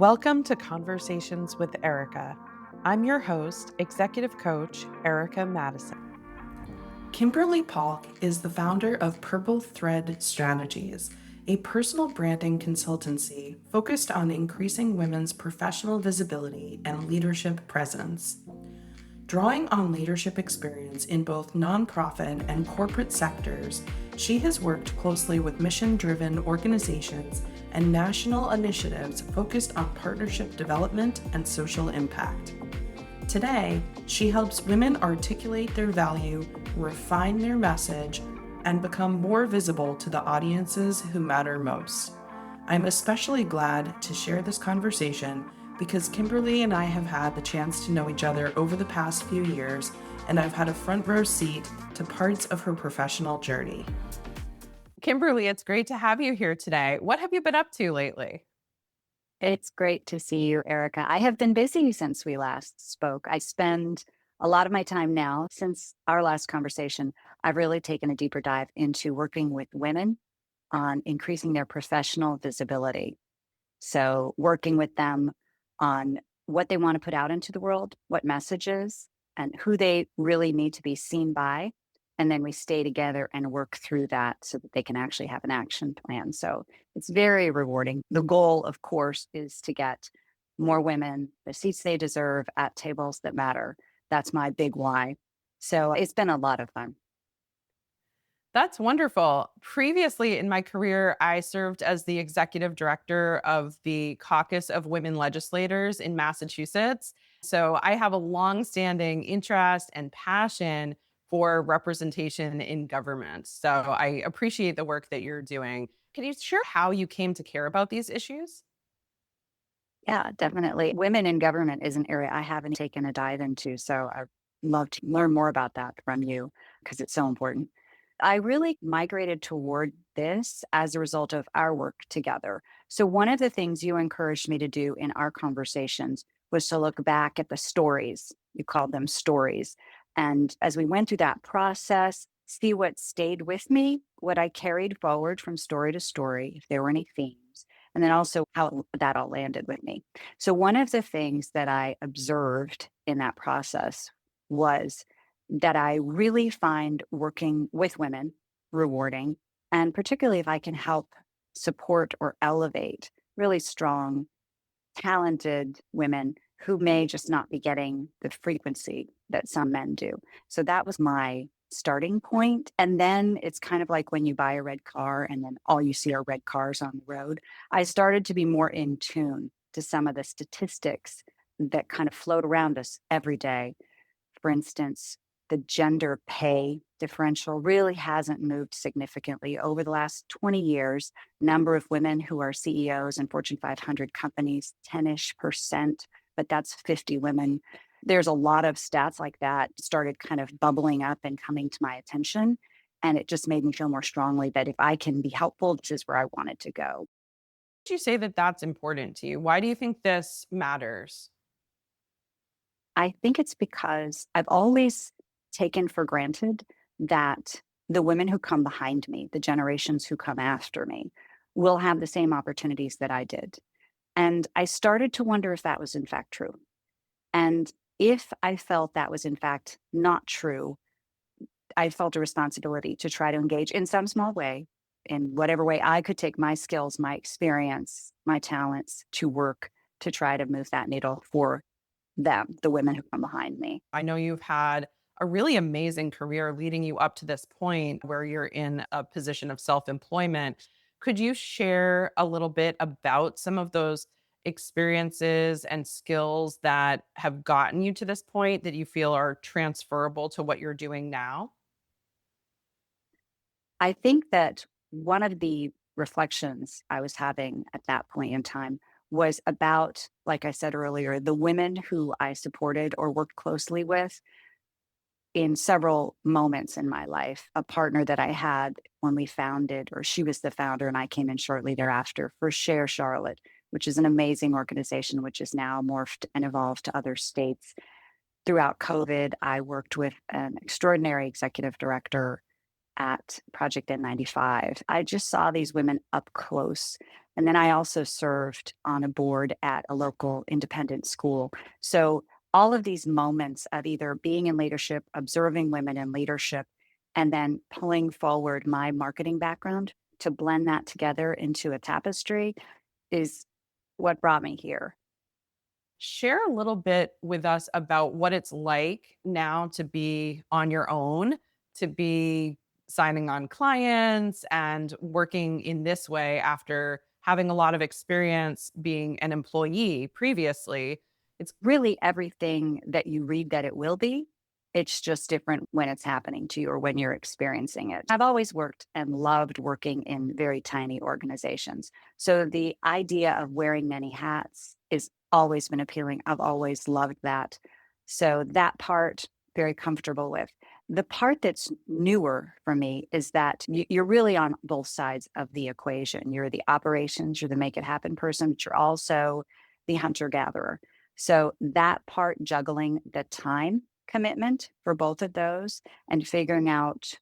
Welcome to Conversations with Erica. I'm your host, Executive Coach Erica Mattison. Kimberly Paulk is the founder of Purple Thread Strategies, a personal branding consultancy focused on increasing women's professional visibility and leadership presence. Drawing on leadership experience in both nonprofit and corporate sectors, she has worked closely with mission-driven organizations and national initiatives focused on partnership development and social impact. Today, she helps women articulate their value, refine their message, and become more visible to the audiences who matter most. I'm especially glad to share this conversation because Kimberly and I have had the chance to know each other over the past few years, and I've had a front row seat to parts of her professional journey. Kimberly, it's great to have you here today. What have you been up to lately? It's great to see you, Erica. I have been busy since we last spoke. I spend a lot of my time now, since our last conversation, I've really taken a deeper dive into working with women on increasing their professional visibility. So, working with them on what they want to put out into the world, what messages, and who they really need to be seen by. And then we stay together and work through that so that they can actually have an action plan. So, it's very rewarding. The goal, of course, is to get more women the seats they deserve at tables that matter. That's my big why. So, it's been a lot of fun. That's wonderful. Previously in my career, I served as the executive director of the Caucus of Women Legislators in Massachusetts. So I have a longstanding interest and passion for representation in government. So I appreciate the work that you're doing. Can you share how you came to care about these issues? Yeah, definitely. Women in government is an area I haven't taken a dive into. So I'd love to learn more about that from you because it's so important. I really migrated toward this as a result of our work together. So, one of the things you encouraged me to do in our conversations was to look back at the stories. You called them stories. And as we went through that process, see what stayed with me, what I carried forward from story to story, if there were any themes, and then also how that all landed with me. So, one of the things that I observed in that process was that I really find working with women rewarding, and particularly if I can help support or elevate really strong, talented women who may just not be getting the frequency that some men do. So that was my starting point. And then it's kind of like when you buy a red car and then all you see are red cars on the road. I started to be more in tune to some of the statistics that kind of float around us every day. For instance, the gender pay differential really hasn't moved significantly over the last 20 years. Number of women who are CEOs in Fortune 500 companies, 10-ish%, but that's 50 women. There's a lot of stats like that started kind of bubbling up and coming to my attention. And it just made me feel more strongly that if I can be helpful, this is where I wanted to go. Would you say that that's important to you? Why do you think this matters? I think it's because I've always taken for granted that the women who come behind me, the generations who come after me, will have the same opportunities that I did. And I started to wonder if that was in fact true. And if I felt that was in fact not true, I felt a responsibility to try to engage in some small way, in whatever way I could take my skills, my experience, my talents to work to try to move that needle for them, the women who come behind me. I know you've had a really amazing career leading you up to this point where you're in a position of self employment. Could you share a little bit about some of those experiences and skills that have gotten you to this point that you feel are transferable to what you're doing now? I think that one of the reflections I was having at that point in time was about, like I said earlier, the women who I supported or worked closely with in several moments in my life. A partner that I had when we founded, or she was the founder, and I came in shortly thereafter for Share Charlotte, which is an amazing organization, which is now morphed and evolved to other states. Throughout COVID, I worked with an extraordinary executive director at Project N95. I just saw these women up close. And then I also served on a board at a local independent school. So all of these moments of either being in leadership, observing women in leadership, and then pulling forward my marketing background to blend that together into a tapestry is what brought me here. Share a little bit with us about what it's like now to be on your own, to be signing on clients and working in this way after having a lot of experience being an employee previously. It's really everything that you read that it will be. It's just different when it's happening to you or when you're experiencing it. I've always worked and loved working in very tiny organizations. So the idea of wearing many hats is always been appealing. I've always loved that. So that part, very comfortable with. The part that's newer for me is that you're really on both sides of the equation. You're the operations, you're the make it happen person, but you're also the hunter gatherer. So that part, juggling the time commitment for both of those and figuring out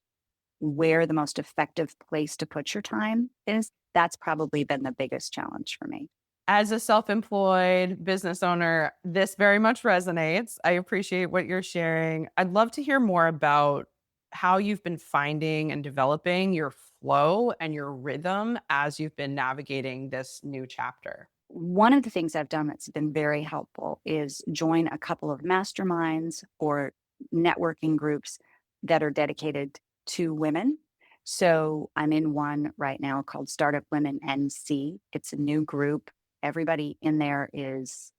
where the most effective place to put your time is, that's probably been the biggest challenge for me. As a self employed business owner, this very much resonates. I appreciate what you're sharing. I'd love to hear more about how you've been finding and developing your flow and your rhythm as you've been navigating this new chapter. One of the things I've done that's been very helpful is join a couple of masterminds or networking groups that are dedicated to women. So I'm in one right now called Startup Women NC. It's a new group. Everybody in there is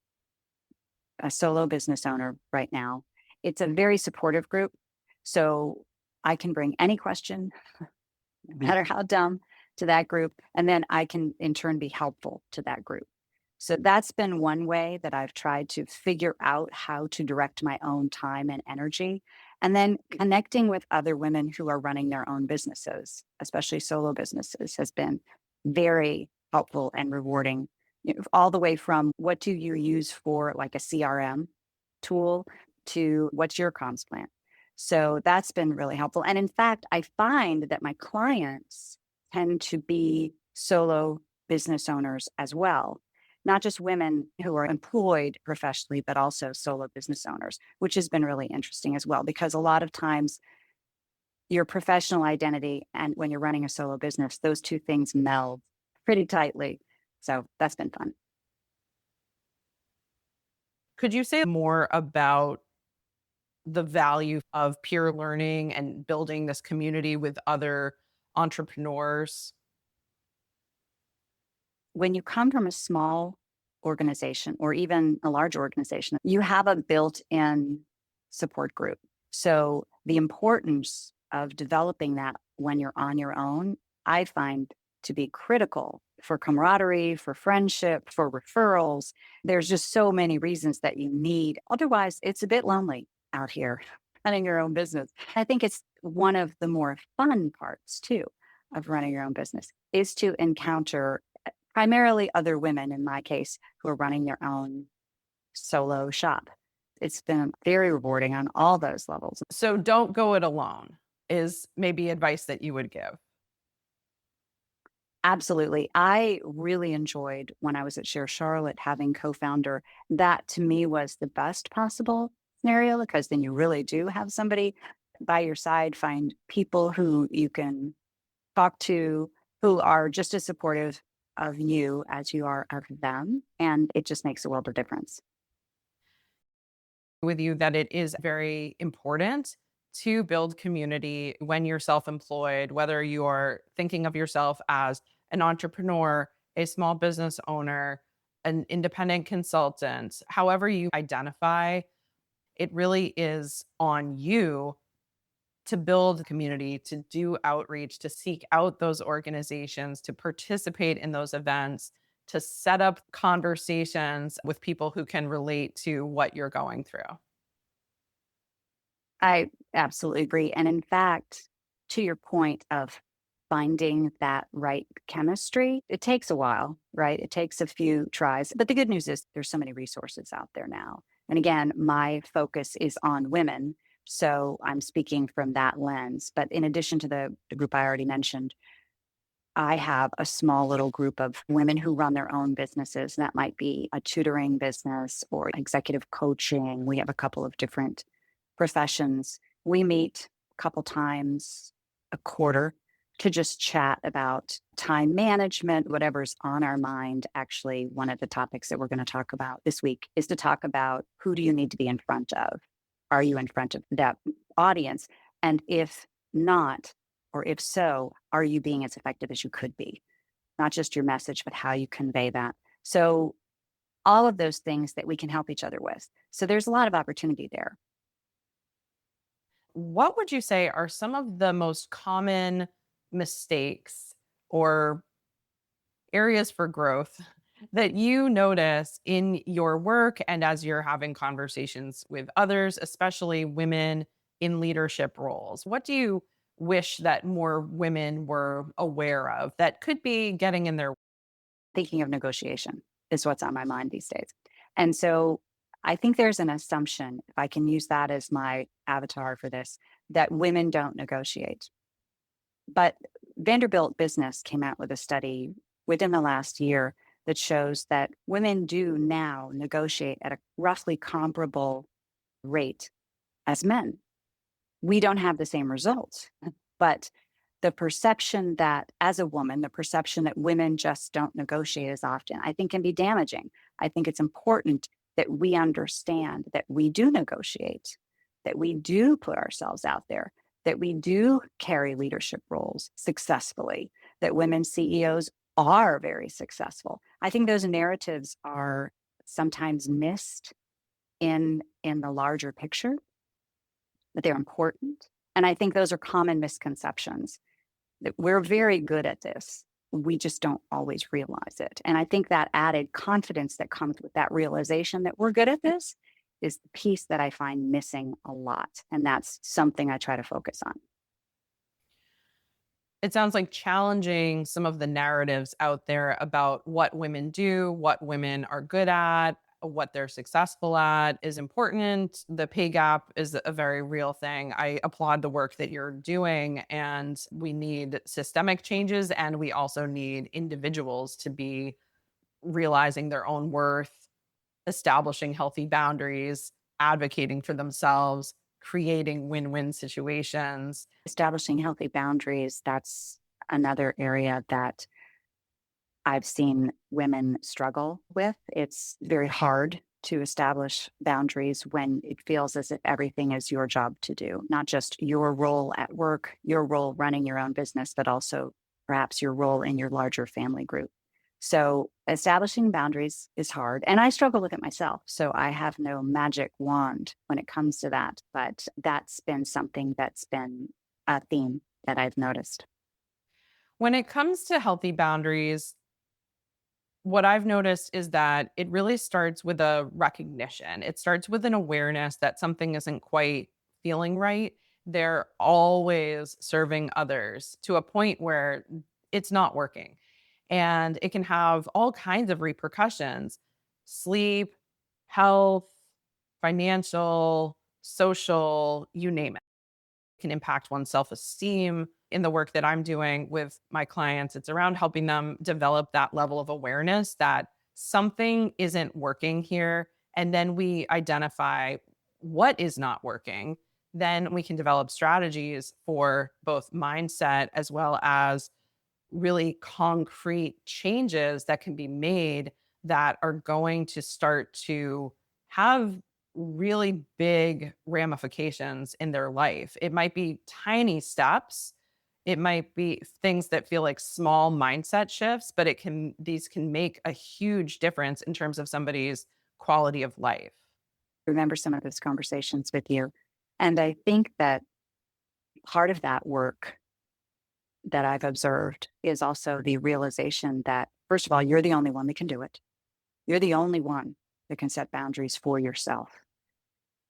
a solo business owner right now. It's a very supportive group. So I can bring any question, no matter how dumb, to that group. And then I can in turn be helpful to that group. So that's been one way that I've tried to figure out how to direct my own time and energy. And then connecting with other women who are running their own businesses, especially solo businesses, has been very helpful and rewarding. All the way from what do you use for like a CRM tool to what's your comms plan. So that's been really helpful. And in fact, I find that my clients tend to be solo business owners as well, not just women who are employed professionally, but also solo business owners, which has been really interesting as well, because a lot of times your professional identity and when you're running a solo business, those two things meld pretty tightly. So that's been fun. Could you say more about the value of peer learning and building this community with other entrepreneurs? When you come from a small organization or even a large organization, you have a built in support group. So the importance of developing that when you're on your own, I find to be critical for camaraderie, for friendship, for referrals. There's just so many reasons that you need. Otherwise, it's a bit lonely out here running your own business. I think it's one of the more fun parts too of running your own business is to encounter primarily other women in my case who are running their own solo shop. It's been very rewarding on all those levels. So don't go it alone is maybe advice that you would give. Absolutely. I really enjoyed when I was at Share Charlotte having co-founder. That to me was the best possible scenario because then you really do have somebody by your side, find people who you can talk to who are just as supportive of you as you are of them. And it just makes a world of difference. With you that it is very important to build community when you're self employed, whether you are thinking of yourself as an entrepreneur, a small business owner, an independent consultant, however you identify, it really is on you to build community, to do outreach, to seek out those organizations, to participate in those events, to set up conversations with people who can relate to what you're going through. I absolutely agree. And in fact, to your point of finding that right chemistry, it takes a while, right? It takes a few tries. But the good news is there's so many resources out there now. And again, my focus is on women. So I'm speaking from that lens. But in addition to the group I already mentioned, I have a small little group of women who run their own businesses. That might be a tutoring business or executive coaching. We have a couple of different professions. We meet a couple times a quarter to just chat about time management, whatever's on our mind. Actually, one of the topics that we're going to talk about this week is to talk about who do you need to be in front of? Are you in front of that audience? And if not, or if so, are you being as effective as you could be? Not just your message, but how you convey that. So, all of those things that we can help each other with. So, there's a lot of opportunity there. What would you say are some of the most common mistakes or areas for growth that you notice in your work and as you're having conversations with others, especially women in leadership roles? What do you wish that more women were aware of that could be getting in their Thinking of negotiation is what's on my mind these days. And so, I think there's an assumption, if I can use that as my avatar for this, that women don't negotiate. But Vanderbilt Business came out with a study within the last year that shows that women do now negotiate at a roughly comparable rate as men. We don't have the same results, but the perception that as a woman, the perception that women just don't negotiate as often, I think can be damaging. I think it's important that we understand that we do negotiate, that we do put ourselves out there, that we do carry leadership roles successfully, that women CEOs are very successful. I think those narratives are sometimes missed in the larger picture, but they're important. And I think those are common misconceptions that we're very good at this. We just don't always realize it. And I think that added confidence that comes with that realization that we're good at this is the piece that I find missing a lot. And that's something I try to focus on. It sounds like challenging some of the narratives out there about what women do, what women are good at, what they're successful at is important. The pay gap is a very real thing. I applaud the work that you're doing, and we need systemic changes, and we also need individuals to be realizing their own worth, establishing healthy boundaries, advocating for themselves, creating win-win situations. Establishing healthy boundaries, that's another area that I've seen women struggle with. It's very hard to establish boundaries when it feels as if everything is your job to do, not just your role at work, your role running your own business, but also perhaps your role in your larger family group. So, establishing boundaries is hard. And I struggle with it myself. So, I have no magic wand when it comes to that. But that's been something that's been a theme that I've noticed. When it comes to healthy boundaries, what I've noticed is that it really starts with a recognition. It starts with an awareness that something isn't quite feeling right. They're always serving others to a point where it's not working. And it can have all kinds of repercussions: sleep, health, financial, social, you name it. Can impact one's self esteem. In the work that I'm doing with my clients, it's around helping them develop that level of awareness that something isn't working here. And then we identify what is not working. Then we can develop strategies for both mindset as well as really concrete changes that can be made that are going to start to have really big ramifications in their life. It might be tiny steps. It might be things that feel like small mindset shifts, but these can make a huge difference in terms of somebody's quality of life. Remember some of those conversations with you. And I think that part of that work that I've observed is also the realization that, first of all, you're the only one that can do it. You're the only one that can set boundaries for yourself.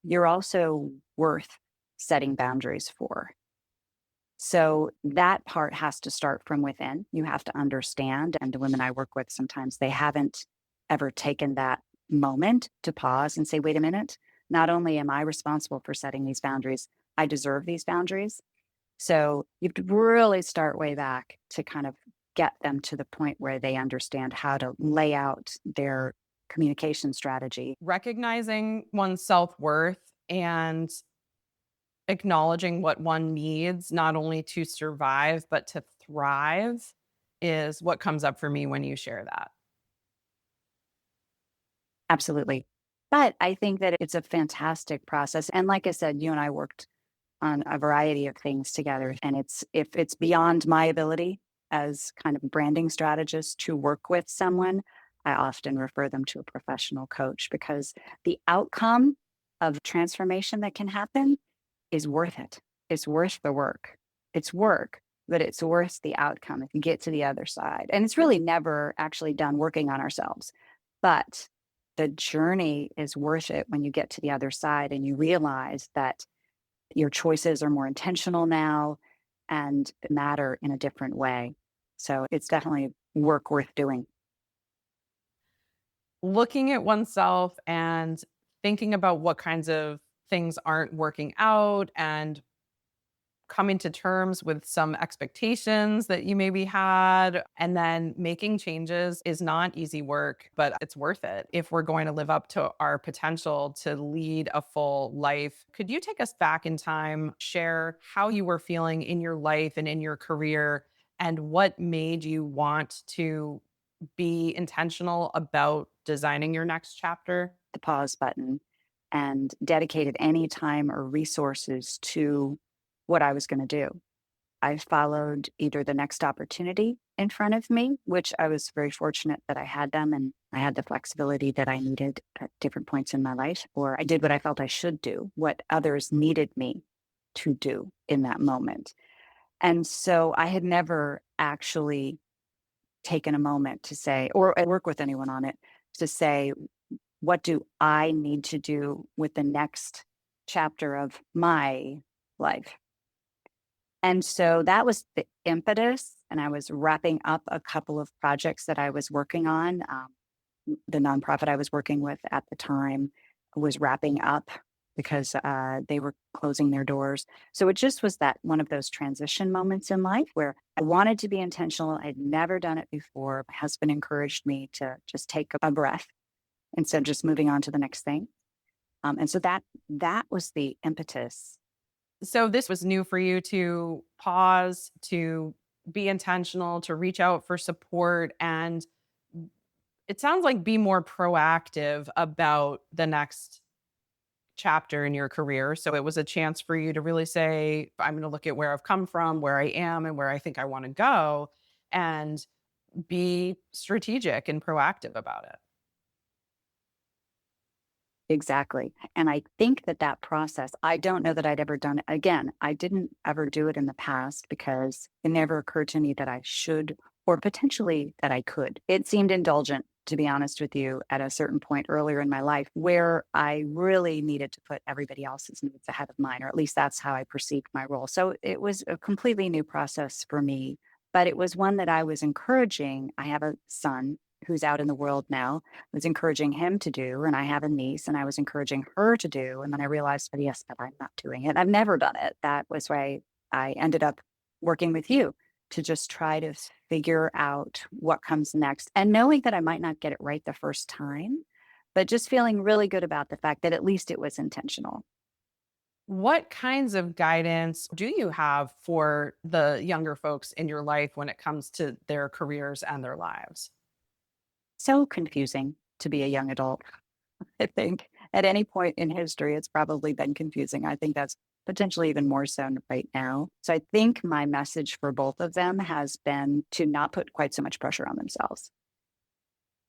You're also worth setting boundaries for. So that part has to start from within. You have to understand. And the women I work with, sometimes they haven't ever taken that moment to pause and say, wait a minute, not only am I responsible for setting these boundaries, I deserve these boundaries. So you have to really start way back to kind of get them to the point where they understand how to lay out their communication strategy. Recognizing one's self-worth and acknowledging what one needs, not only to survive, but to thrive, is what comes up for me when you share that. Absolutely. But I think that it's a fantastic process. And like I said, you and I worked on a variety of things together. And it's if it's beyond my ability as kind of branding strategist to work with someone, I often refer them to a professional coach because the outcome of transformation that can happen is worth it. It's worth the work. It's work, but it's worth the outcome if you get to the other side. And it's really never actually done working on ourselves. But the journey is worth it when you get to the other side and you realize that your choices are more intentional now and matter in a different way. So it's definitely work worth doing. Looking at oneself and thinking about what kinds of things aren't working out and coming to terms with some expectations that you maybe had, and then making changes is not easy work, but it's worth it if we're going to live up to our potential to lead a full life. Could you take us back in time, share how you were feeling in your life and in your career, and what made you want to be intentional about designing your next chapter? The pause button and dedicated any time or resources to what I was going to do. I followed either the next opportunity in front of me, which I was very fortunate that I had them and I had the flexibility that I needed at different points in my life, or I did what I felt I should do, what others needed me to do in that moment. And so I had never actually taken a moment to say, or I work with anyone on it, to say, what do I need to do with the next chapter of my life? And so that was the impetus. And I was wrapping up a couple of projects that I was working on. The nonprofit I was working with at the time was wrapping up because they were closing their doors. So it just was that one of those transition moments in life where I wanted to be intentional. I'd never done it before. My husband encouraged me to just take a breath instead of just moving on to the next thing. And so that was the impetus. So this was new for you to pause, to be intentional, to reach out for support, and it sounds like be more proactive about the next chapter in your career. So it was a chance for you to really say, I'm going to look at where I've come from, where I am, and where I think I want to go, and be strategic and proactive about it. Exactly. And I think that that process, I don't know that I'd ever done it again. I didn't ever do it in the past because it never occurred to me that I should or potentially that I could. It seemed indulgent, to be honest with you, at a certain point earlier in my life where I really needed to put everybody else's needs ahead of mine, or at least that's how I perceived my role. So it was a completely new process for me, but it was one that I was encouraging. I have a son who's out in the world now, was encouraging him to do, and I have a niece, and I was encouraging her to do, and then I realized, "But yes, but I'm not doing it. I've never done it." That was why I ended up working with you to just try to figure out what comes next, and knowing that I might not get it right the first time, but just feeling really good about the fact that at least it was intentional. What kinds of guidance do you have for the younger folks in your life when it comes to their careers and their lives? So confusing to be a young adult. I think at any point in history, it's probably been confusing. I think that's potentially even more so right now. So I think my message for both of them has been to not put quite so much pressure on themselves.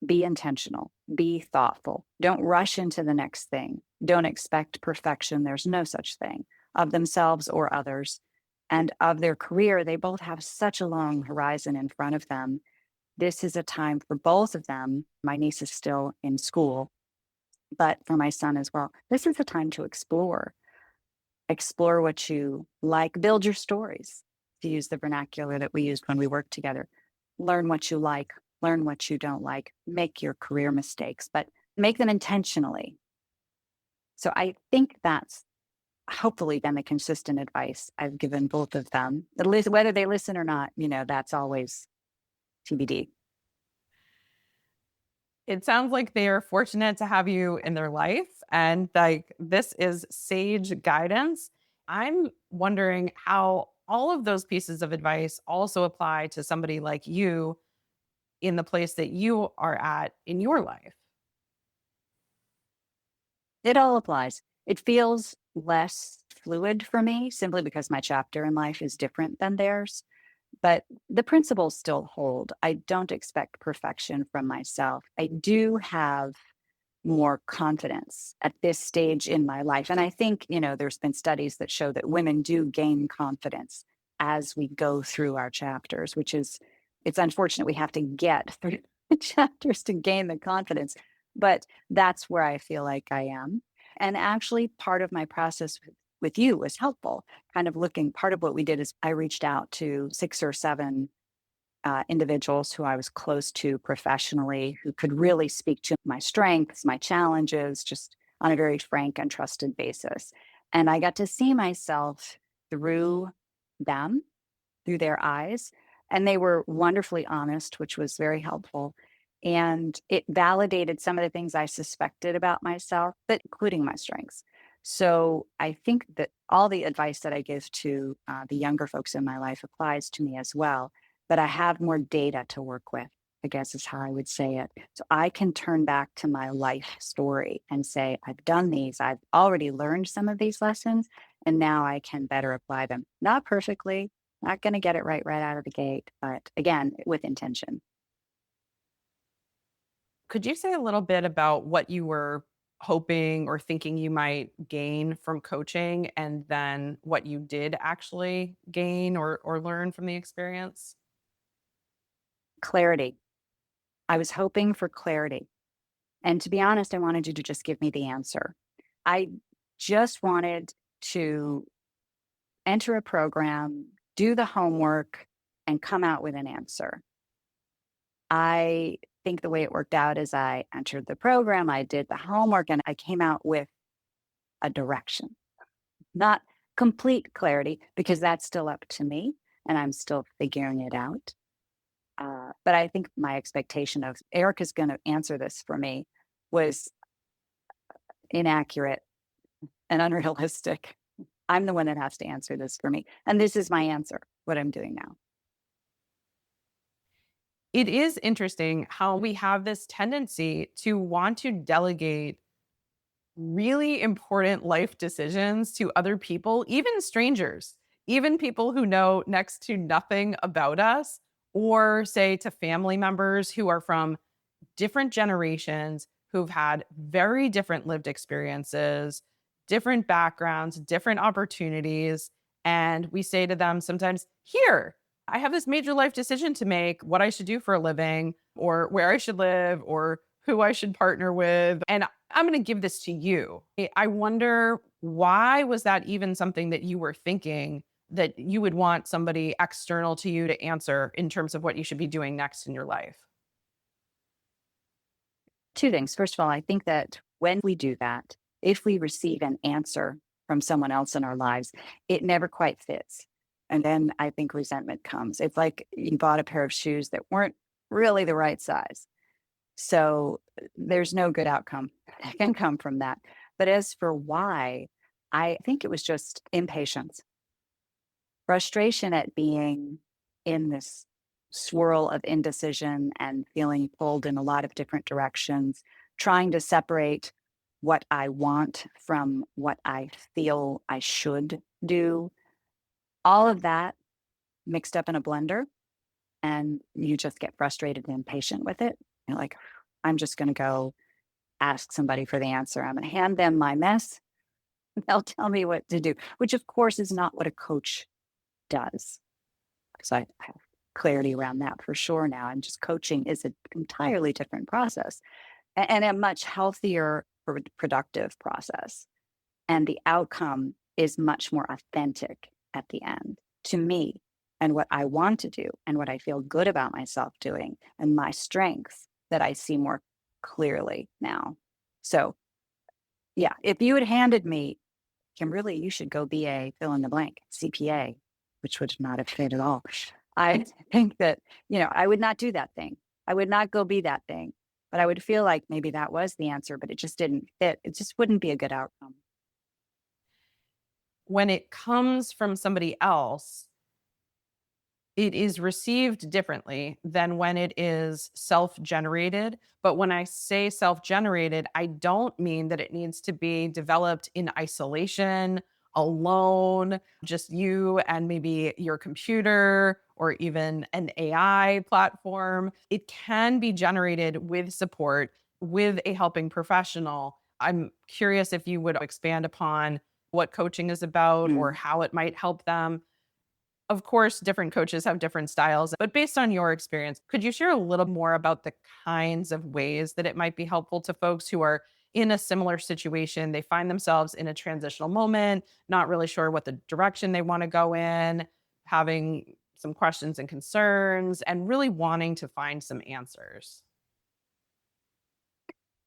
Be intentional, be thoughtful. Don't rush into the next thing. Don't expect perfection. There's no such thing of themselves or others. And of their career, they both have such a long horizon in front of them. This is a time for both of them. My niece is still in school, but for my son as well, this is a time to explore. Explore what you like, build your stories, to use the vernacular that we used when we worked together. Learn what you like, learn what you don't like, make your career mistakes, but make them intentionally So I think that's hopefully been the consistent advice I've given both of them. Whether they listen or not, that's always TBD. It sounds like they are fortunate to have you in their life and like this is sage guidance. I'm wondering how all of those pieces of advice also apply to somebody like you in the place that you are at in your life. It all applies. It feels less fluid for me simply because my chapter in life is different than theirs. But the principles still hold. I don't expect perfection from myself. I do have more confidence at this stage in my life. And I think, there's been studies that show that women do gain confidence as we go through our chapters, it's unfortunate we have to get through the chapters to gain the confidence. But that's where I feel like I am. And actually, part of my process with you was helpful. Kind of looking, part of what we did is I reached out to 6 or 7 individuals who I was close to professionally, who could really speak to my strengths, my challenges, just on a very frank and trusted basis. And I got to see myself through them, through their eyes. And they were wonderfully honest, which was very helpful. And it validated some of the things I suspected about myself, but including my strengths. So I think that all the advice that I give to the younger folks in my life applies to me as well. But I have more data to work with, I guess is how I would say it. So I can turn back to my life story and say, I've done these, I've already learned some of these lessons, and now I can better apply them. Not perfectly, not going to get it right out of the gate, but again, with intention. Could you say a little bit about what you were hoping or thinking you might gain from coaching and then what you did actually gain or learn from the experience? Clarity. I was hoping for clarity. And to be honest, I wanted you to just give me the answer. I just wanted to enter a program, do the homework, and come out with an answer. I think the way it worked out is I entered the program, I did the homework, and I came out with a direction. Not complete clarity, because that's still up to me and I'm still figuring it out. But I think my expectation of Erica's going to answer this for me was inaccurate and unrealistic. I'm the one that has to answer this for me. And this is my answer, what I'm doing now. It is interesting how we have this tendency to want to delegate really important life decisions to other people, even strangers, even people who know next to nothing about us, or say to family members who are from different generations who've had very different lived experiences, different backgrounds, different opportunities. And we say to them sometimes, here, I have this major life decision to make what I should do for a living, or where I should live, or who I should partner with. And I'm going to give this to you. I wonder, why was that even something that you were thinking that you would want somebody external to you to answer in terms of what you should be doing next in your life? Two things. First of all, I think that when we do that, if we receive an answer from someone else in our lives, it never quite fits. And then I think resentment comes. It's like you bought a pair of shoes that weren't really the right size. So there's no good outcome that can come from that. But as for why, I think it was just impatience, frustration at being in this swirl of indecision and feeling pulled in a lot of different directions, trying to separate what I want from what I feel I should do. All of that mixed up in a blender, and you just get frustrated and impatient with it. You're like, I'm just going to go ask somebody for the answer. I'm going to hand them my mess. They'll tell me what to do, which of course is not what a coach does. Because I have clarity around that for sure now. And just coaching is an entirely different process and a much healthier, productive process. And the outcome is much more authentic at the end to me and what I want to do and what I feel good about myself doing and my strengths that I see more clearly now. So Yeah. If you had handed me, Kimberly, you should go be a fill in the blank CPA, which would not have fit at all. I think that, I would not do that thing. I would not go be that thing, but I would feel like maybe that was the answer, but it just didn't fit. It just wouldn't be a good outcome. When it comes from somebody else, it is received differently than when it is self-generated. But when I say self-generated, I don't mean that it needs to be developed in isolation, alone, just you and maybe your computer or even an AI platform. It can be generated with support, with a helping professional. I'm curious if you would expand upon what coaching is about or Mm. how it might help them. Of course, different coaches have different styles, but based on your experience, could you share a little more about the kinds of ways that it might be helpful to folks who are in a similar situation? They find themselves in a transitional moment, not really sure what the direction they want to go in, having some questions and concerns, and really wanting to find some answers.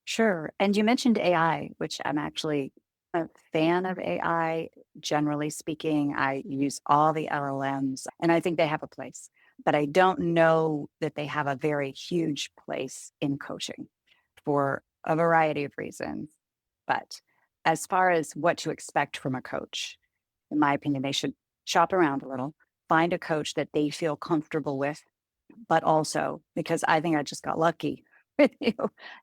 Sure. And you mentioned AI, which I'm actually a fan of AI. Generally speaking, I use all the LLMs and I think they have a place, but I don't know that they have a very huge place in coaching for a variety of reasons. But as far as what to expect from a coach, in my opinion, they should shop around a little, find a coach that they feel comfortable with, but also because I think I just got lucky with you.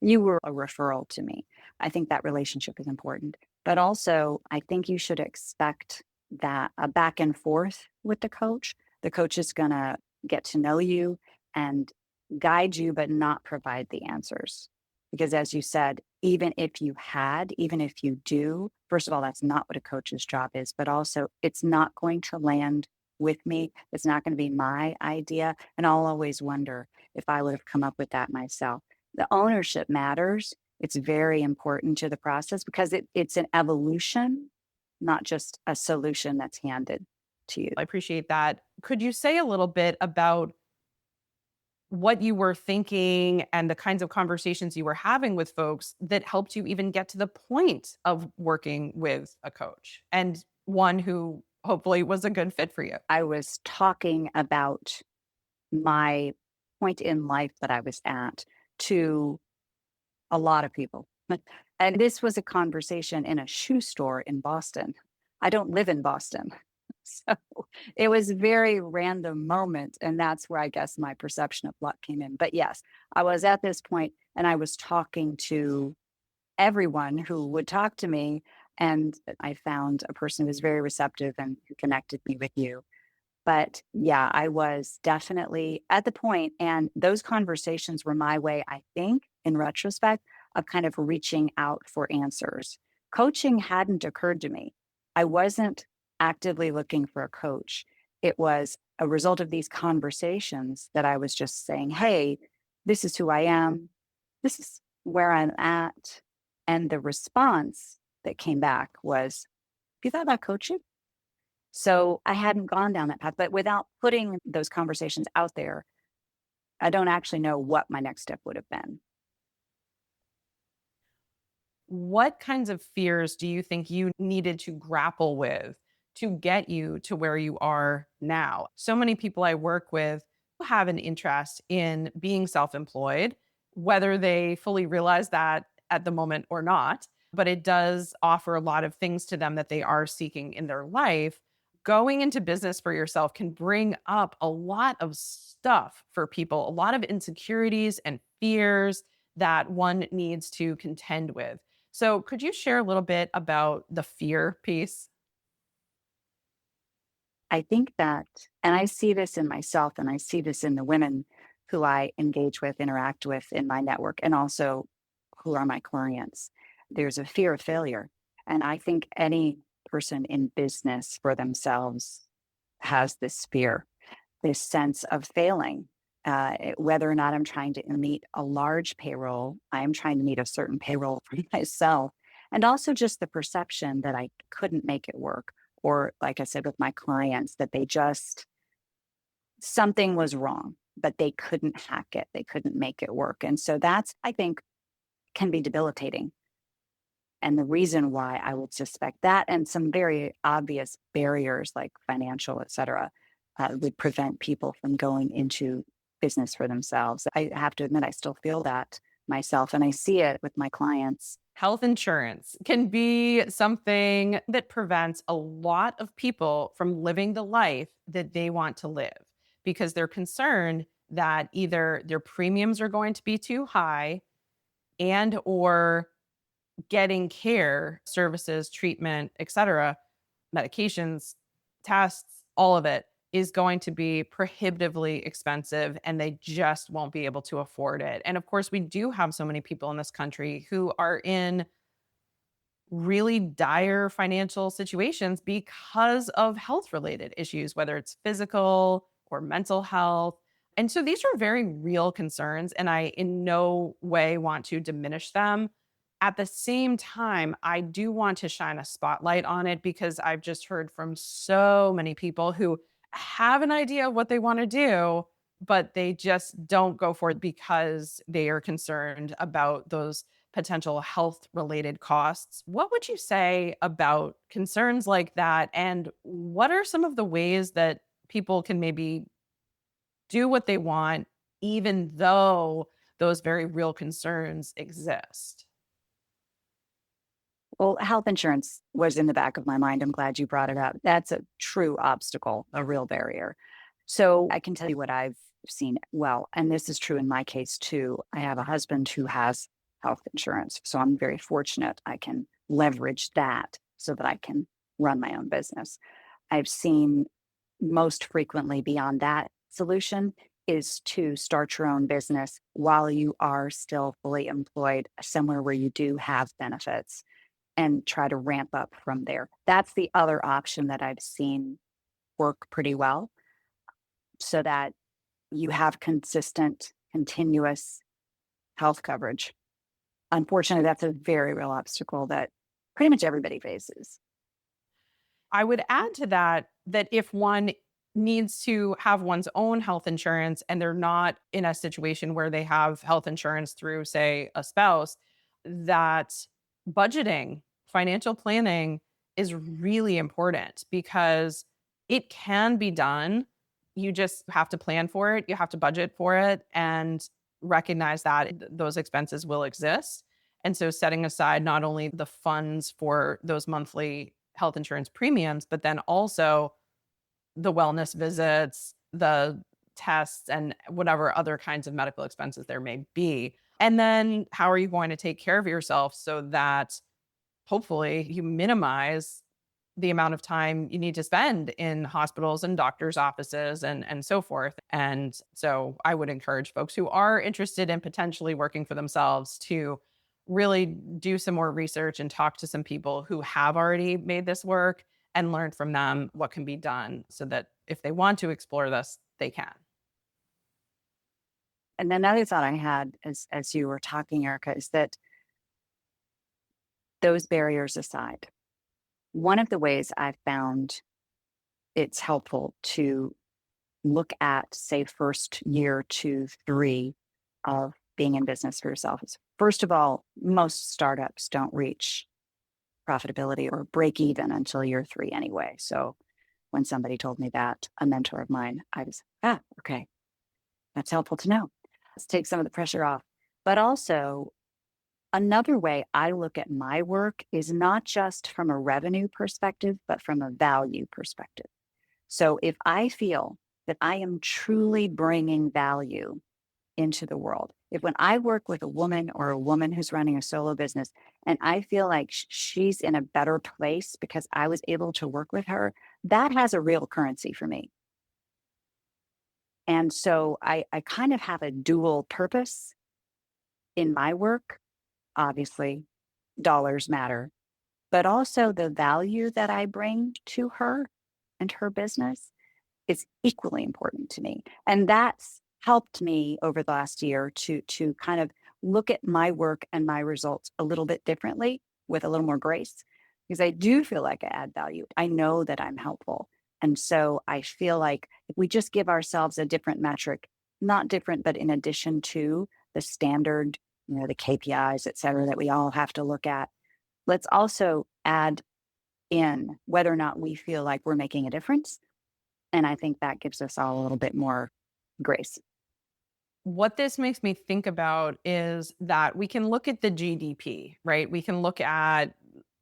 You were a referral to me. I think that relationship is important. But also, I think you should expect that a back and forth with the coach. The coach is going to get to know you and guide you, but not provide the answers. Because as you said, even if you do, first of all, that's not what a coach's job is, but also it's not going to land with me. It's not going to be my idea. And I'll always wonder if I would have come up with that myself. The ownership matters. It's very important to the process because it's an evolution, not just a solution that's handed to you. I appreciate that. Could you say a little bit about what you were thinking and the kinds of conversations you were having with folks that helped you even get to the point of working with a coach and one who hopefully was a good fit for you? I was talking about my point in life that I was at to a lot of people. And this was a conversation in a shoe store in Boston. I don't live in Boston. So it was a very random moment. And that's where I guess my perception of luck came in. But yes, I was at this point and I was talking to everyone who would talk to me. And I found a person who was very receptive and who connected me with you. But yeah, I was definitely at the point, and those conversations were my way, I think, in retrospect, of kind of reaching out for answers. Coaching hadn't occurred to me. I wasn't actively looking for a coach. It was a result of these conversations that I was just saying, hey, this is who I am. This is where I'm at. And the response that came back was, have you thought about coaching? So I hadn't gone down that path, but without putting those conversations out there, I don't actually know what my next step would have been. What kinds of fears do you think you needed to grapple with to get you to where you are now? So many people I work with have an interest in being self employed, whether they fully realize that at the moment or not. But it does offer a lot of things to them that they are seeking in their life. Going into business for yourself can bring up a lot of stuff for people, a lot of insecurities and fears that one needs to contend with. So, could you share a little bit about the fear piece? I think that, and I see this in myself and I see this in the women who I engage with, interact with in my network, and also who are my clients. There's a fear of failure. And I think any person in business for themselves has this fear, this sense of failing. Whether or not I'm trying to meet a large payroll, I'm trying to meet a certain payroll for myself. And also just the perception that I couldn't make it work. Or, like I said, with my clients, that they just, something was wrong, but they couldn't hack it. They couldn't make it work. And so that's, I think, can be debilitating. And the reason why I would suspect that and some very obvious barriers like financial, et cetera, would prevent people from going into business for themselves. I have to admit, I still feel that myself, and I see it with my clients. Health insurance can be something that prevents a lot of people from living the life that they want to live because they're concerned that either their premiums are going to be too high and or getting care, services, treatment, etc., medications, tests, all of it is going to be prohibitively expensive and they just won't be able to afford it. And of course, we do have so many people in this country who are in really dire financial situations because of health related issues, whether it's physical or mental health. And so these are very real concerns, and I in no way want to diminish them. At the same time, I do want to shine a spotlight on it because I've just heard from so many people who have an idea of what they want to do, but they just don't go for it because they are concerned about those potential health related costs. What would you say about concerns like that? And what are some of the ways that people can maybe do what they want, even though those very real concerns exist? Well, health insurance was in the back of my mind. I'm glad you brought it up. That's a true obstacle, a real barrier. So I can tell you what I've seen. Well, and this is true in my case too. I have a husband who has health insurance. So I'm very fortunate I can leverage that so that I can run my own business. I've seen most frequently beyond that solution is to start your own business while you are still fully employed somewhere where you do have benefits and try to ramp up from there. That's the other option that I've seen work pretty well so that you have consistent, continuous health coverage. Unfortunately, that's a very real obstacle that pretty much everybody faces. I would add to that that if one needs to have one's own health insurance and they're not in a situation where they have health insurance through, say, a spouse, that budgeting, financial planning is really important because it can be done. You just have to plan for it, you have to budget for it, and recognize that those expenses will exist. And so setting aside not only the funds for those monthly health insurance premiums, but then also the wellness visits, the tests, and whatever other kinds of medical expenses there may be. And then how are you going to take care of yourself so that hopefully you minimize the amount of time you need to spend in hospitals and doctors' offices and so forth. And so I would encourage folks who are interested in potentially working for themselves to really do some more research and talk to some people who have already made this work and learn from them what can be done so that if they want to explore this, they can. And another thought I had as you were talking, Erica, is that those barriers aside, one of the ways I've found it's helpful to look at, say, first year, 2, 3 of being in business for yourself is first of all, most startups don't reach profitability or break even until year 3 anyway. So when somebody told me that, a mentor of mine, I was, okay, that's helpful to know. Let's take some of the pressure off. But also, another way I look at my work is not just from a revenue perspective, but from a value perspective. So if I feel that I am truly bringing value into the world, if when I work with a woman or a woman who's running a solo business and I feel like she's in a better place because I was able to work with her, that has a real currency for me. And so I kind of have a dual purpose in my work. Obviously, dollars matter, but also the value that I bring to her and her business is equally important to me. And that's helped me over the last year to kind of look at my work and my results a little bit differently with a little more grace because I do feel like I add value. I know that I'm helpful. And so I feel like if we just give ourselves a different metric, not different, but in addition to the standard, the KPIs, et cetera, that we all have to look at, let's also add in whether or not we feel like we're making a difference. And I think that gives us all a little bit more grace. What this makes me think about is that we can look at the GDP, right? We can look at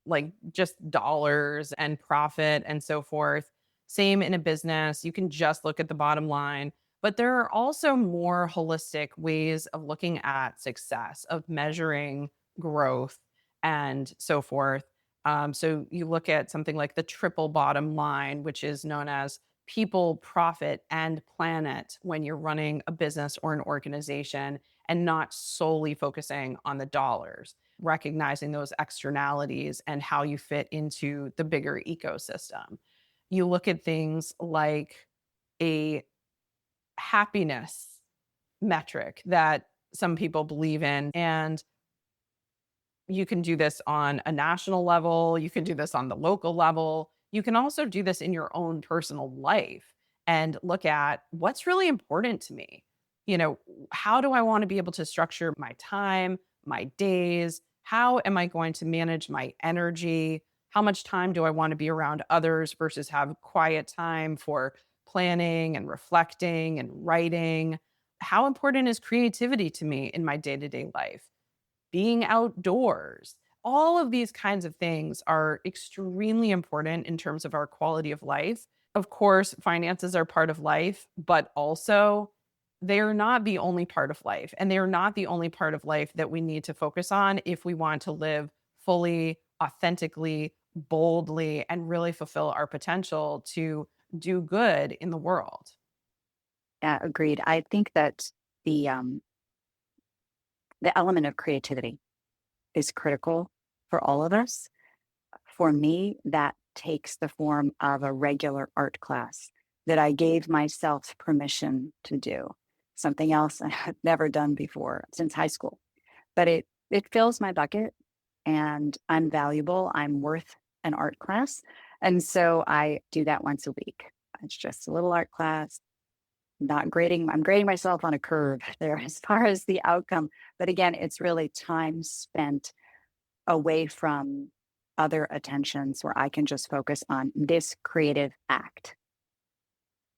like just dollars and profit and so forth. Same in a business. You can just look at the bottom line. But there are also more holistic ways of looking at success, of measuring growth and so forth. So you look at something like the triple bottom line, which is known as people, profit, and planet when you're running a business or an organization and not solely focusing on the dollars, recognizing those externalities and how you fit into the bigger ecosystem. You look at things like a happiness metric that some people believe in, and you can do this on a national level, you can do this on the local level. You can also do this in your own personal life and look at what's really important to me. You know, how do I want to be able to structure my time, my days? How am I going to manage my energy? How much time do I want to be around others versus have quiet time for planning and reflecting and writing? How important is creativity to me in my day to day life? Being outdoors. All of these kinds of things are extremely important in terms of our quality of life. Of course, finances are part of life, but also they are not the only part of life. And they are not the only part of life that we need to focus on if we want to live fully, authentically, boldly, and really fulfill our potential to do good in the world. Yeah, agreed. I think that the element of creativity is critical for all of us. For me, that takes the form of a regular art class that I gave myself permission to do. Something else I've never done before since high school. But it fills my bucket and I'm valuable. I'm worth an art class. And so I do that once a week. It's just a little art class, not grading. I'm grading myself on a curve there as far as the outcome. But again, it's really time spent away from other attentions where I can just focus on this creative act.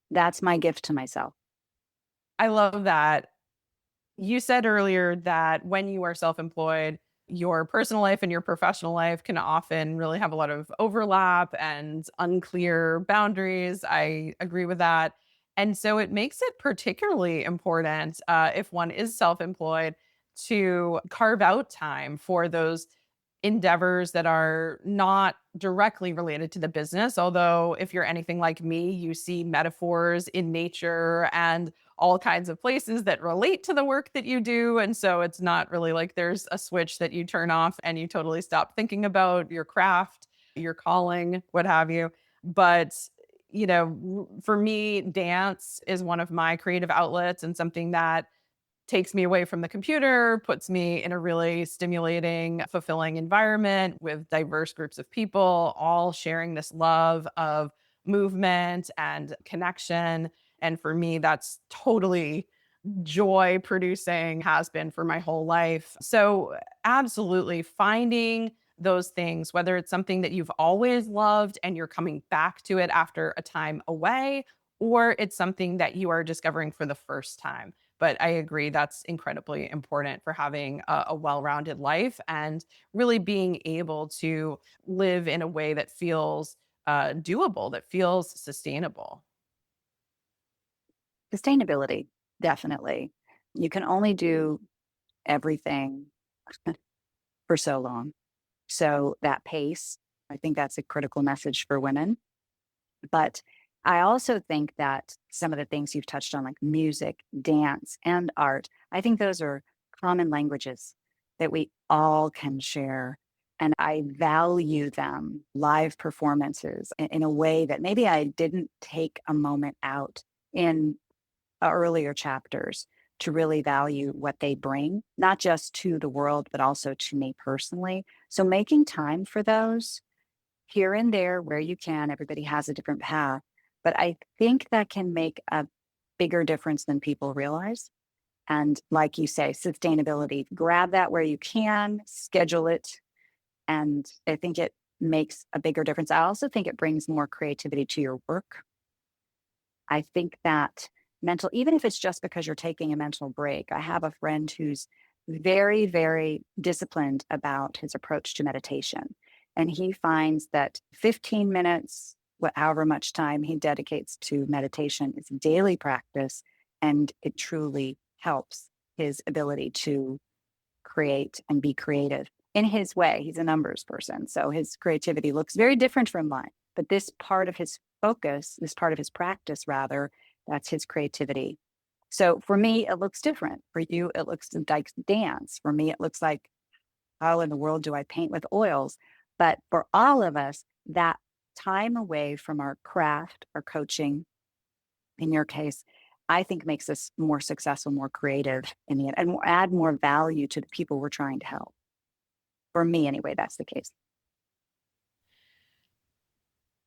That's my gift to myself. I love that. You said earlier that when you are self employed, your personal life and your professional life can often really have a lot of overlap and unclear boundaries. I agree with that. And so it makes it particularly important if one is self employed to carve out time for those endeavors that are not directly related to the business. Although, if you're anything like me, you see metaphors in nature and all kinds of places that relate to the work that you do. And so it's not really like there's a switch that you turn off and you totally stop thinking about your craft, your calling, what have you. But, for me, dance is one of my creative outlets and something that takes me away from the computer, puts me in a really stimulating, fulfilling environment with diverse groups of people, all sharing this love of movement and connection. And for me, that's totally joy producing, has been for my whole life. So, absolutely finding those things, whether it's something that you've always loved and you're coming back to it after a time away, or it's something that you are discovering for the first time. But I agree that's incredibly important for having a well rounded life and really being able to live in a way that feels doable, that feels sustainable. Sustainability, definitely. You can only do everything for so long. So that pace, I think that's a critical message for women. But I also think that some of the things you've touched on, like music, dance, and art, I think those are common languages that we all can share. And I value them, live performances, in a way that maybe I didn't take a moment out in earlier chapters to really value what they bring, not just to the world, but also to me personally. So making time for those here and there where you can, everybody has a different path. But I think that can make a bigger difference than people realize. And like you say, sustainability, grab that where you can, schedule it, And I think it makes a bigger difference. I also think it brings more creativity to your work. I think that even if it's just because you're taking a mental break, I have a friend who's very, very disciplined about his approach to meditation. And he finds that 15 minutes, however much time he dedicates to meditation, is daily practice. And it truly helps his ability to create and be creative in his way. He's a numbers person. So his creativity looks very different from mine. But this part of his focus, this part of his practice, rather, that's his creativity. So for me, it looks different. For you, it looks like dance. For me, it looks like, how in the world do I paint with oils? But for all of us, that time away from our craft, our coaching, in your case, I think makes us more successful, more creative in the end, and add more value to the people we're trying to help. For me, anyway, that's the case.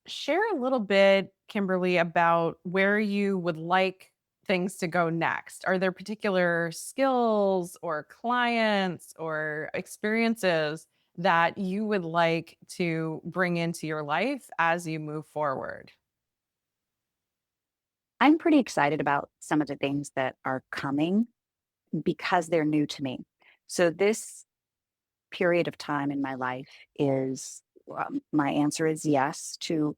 Share a little bit, Kimberly, about where you would like things to go next. Are there particular skills or clients or experiences that you would like to bring into your life as you move forward? I'm pretty excited about some of the things that are coming because they're new to me. So, this period of time in my life is my answer is yes to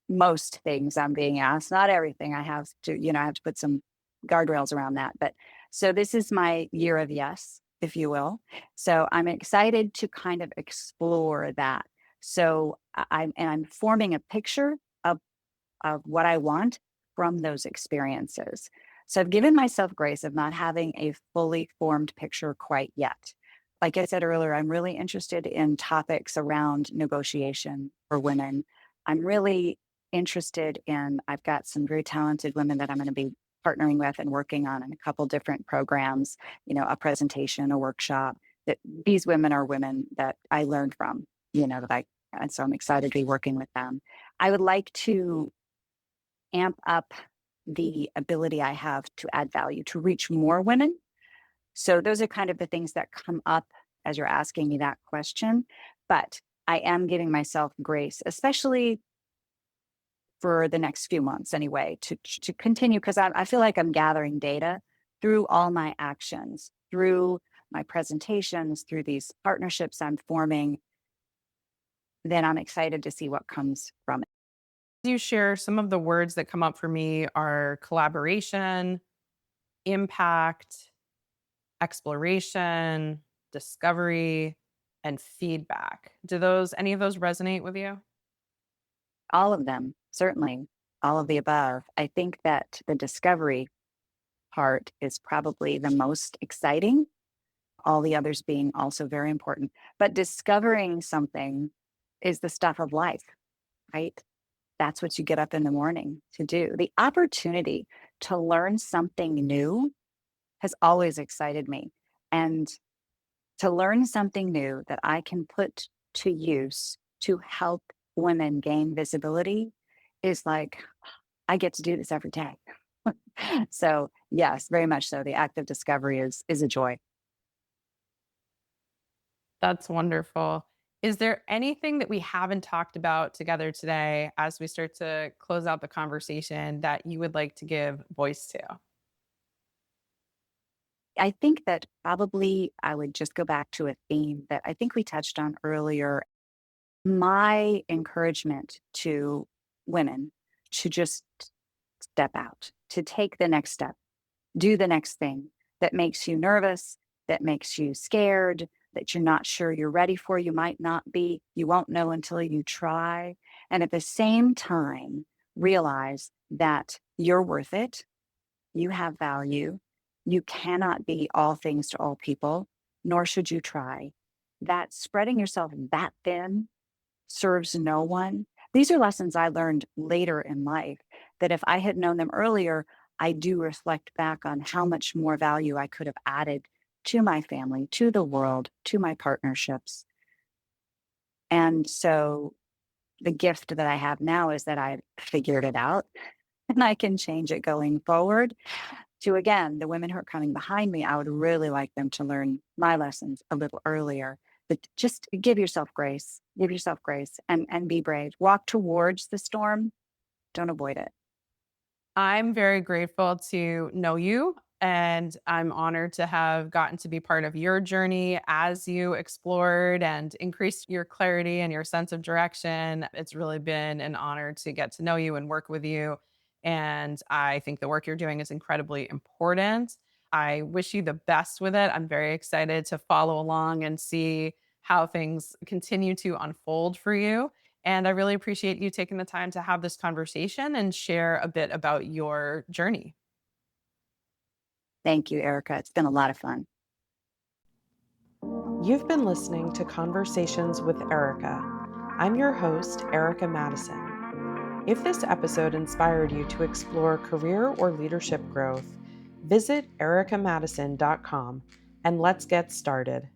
most things I'm being asked, not everything. I have to put some guardrails around that. But so this is my year of yes, if you will. So I'm excited to kind of explore that. So I'm forming a picture of what I want from those experiences. So I've given myself grace of not having a fully formed picture quite yet. Like I said earlier, I'm really interested in topics around negotiation for women. I'm really interested in, I've got some very talented women that I'm going to be partnering with and working on in a couple different programs, a presentation, a workshop. That these women are women that I learned from, and so I'm excited to be working with them. I would like to amp up the ability I have to add value, to reach more women. So those are kind of the things that come up as you're asking me that question. But I am giving myself grace, especially for the next few months anyway, to continue because I feel like I'm gathering data through all my actions, through my presentations, through these partnerships I'm forming. Then I'm excited to see what comes from it. You share some of the words that come up for me are collaboration, impact, exploration, discovery, and feedback. Do those any of those resonate with you? All of them, certainly, all of the above. I think that the discovery part is probably the most exciting, all the others being also very important. But discovering something is the stuff of life, right? That's what you get up in the morning to do. The opportunity to learn something new has always excited me. And to learn something new that I can put to use to help women gain visibility is like, I get to do this every day. So, yes, very much so. The act of discovery is a joy. That's wonderful. Is there anything that we haven't talked about together today as we start to close out the conversation that you would like to give voice to? I think that probably I would just go back to a theme that I think we touched on earlier. My encouragement to women to just step out, to take the next step, do the next thing that makes you nervous, that makes you scared, that you're not sure you're ready for. You might not be. You won't know until you try. And at the same time, realize that you're worth it. You have value. You cannot be all things to all people, nor should you try. That spreading yourself that thin serves no one. These are lessons I learned later in life that if I had known them earlier, I do reflect back on how much more value I could have added to my family, to the world, to my partnerships. And so the gift that I have now is that I've figured it out and I can change it going forward. To again, the women who are coming behind me, I would really like them to learn my lessons a little earlier But just give yourself grace. Give yourself grace and be brave. Walk towards the storm. Don't avoid it. I'm very grateful to know you, and I'm honored to have gotten to be part of your journey as you explored and increased your clarity and your sense of direction. It's really been an honor to get to know you and work with you. And I think the work you're doing is incredibly important. I wish you the best with it. I'm very excited to follow along and see how things continue to unfold for you. And I really appreciate you taking the time to have this conversation and share a bit about your journey. Thank you, Erica. It's been a lot of fun. You've been listening to Conversations with Erica. I'm your host, Erica Mattison. If this episode inspired you to explore career or leadership growth, visit ericamadison.com and let's get started.